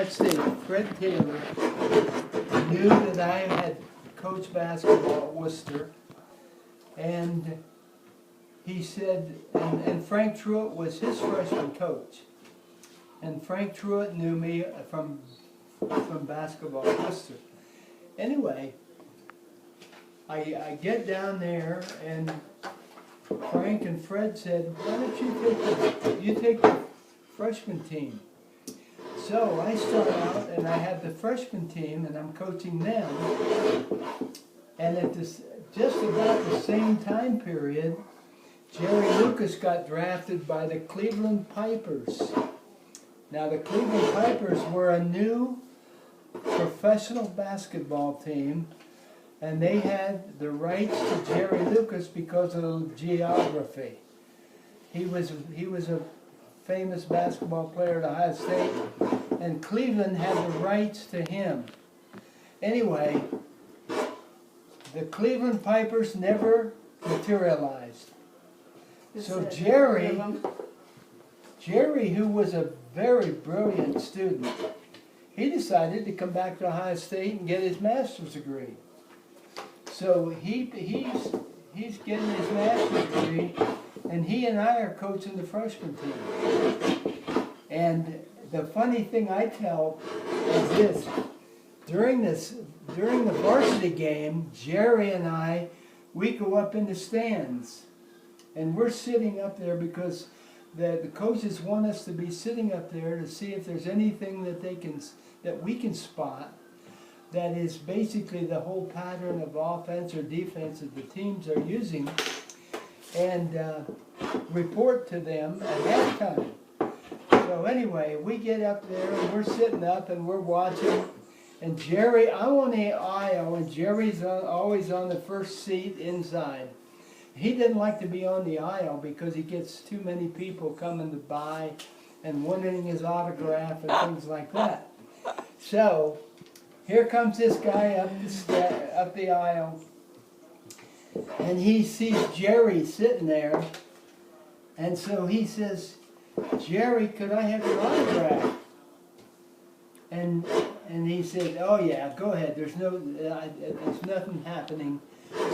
State, Fred Taylor knew that I had coached basketball at Worcester, and he said, and Frank Truitt was his freshman coach, and Frank Truitt knew me from basketball at Worcester. Anyway, I get down there, and Frank and Fred said, "Why don't you take the freshman team?" So I start out, and I have the freshman team, and I'm coaching them. And at this, just about the same time period, Jerry Lucas got drafted by the Cleveland Pipers. Now the Cleveland Pipers were a new professional basketball team, and they had the rights to Jerry Lucas because of geography. He was a famous basketball player at Ohio State, and Cleveland had the rights to him. Anyway, the Cleveland Pipers never materialized. So Jerry, who was a very brilliant student, he decided to come back to Ohio State and get his master's degree. So he's getting his master's degree, and he and I are coaching the freshman team. And the funny thing I tell is this: during the varsity game, Jerry and I, we go up in the stands, and we're sitting up there because the coaches want us to be sitting up there to see if there's anything that we can spot that is basically the whole pattern of offense or defense that the teams are using, and report to them at halftime. So anyway, we get up there and we're sitting up and we're watching, and Jerry, I'm on the aisle, and Jerry's always on the first seat inside. He didn't like to be on the aisle because he gets too many people coming to buy and wanting his autograph and things like that. So here comes this guy up the aisle, and he sees Jerry sitting there, and so he says, "Jerry, could I have your autograph?" And he said, "Oh yeah, go ahead. There's nothing happening."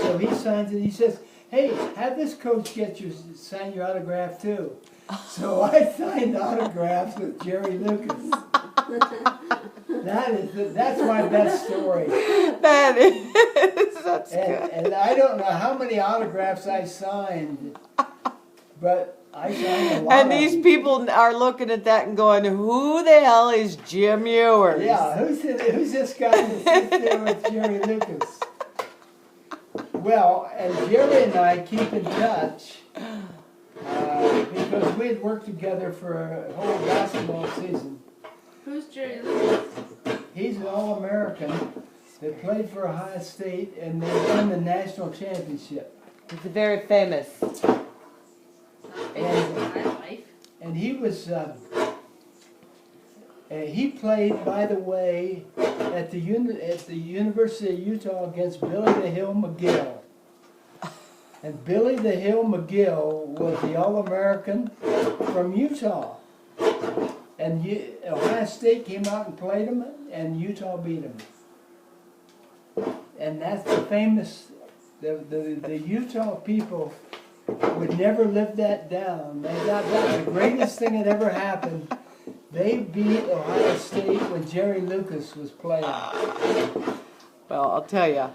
So he signs it. He says, "Hey, have this coach sign your autograph too." So I signed autographs with Jerry Lucas. That's my best story. That is, that's good. And I don't know how many autographs I signed, but I signed a lot. And these people are looking at that and going, "Who the hell is Jim Ewers?" Yeah, who's this guy that sits there with Jerry Lucas? Well, and Jerry and I keep in touch because we had worked together for a whole basketball season. Who's Jerry Lucas? He's an All-American that played for Ohio State, and they won the national championship. He's very famous. And he was, he played, by the way, at the University of Utah against Billy the Hill McGill. And Billy the Hill McGill was the All-American from Utah. And Ohio State came out and played him, and Utah beat him. And that's the famous, the Utah people would never live that down. They thought that was the greatest thing that ever happened. They beat Ohio State when Jerry Lucas was playing. Well, I'll tell you.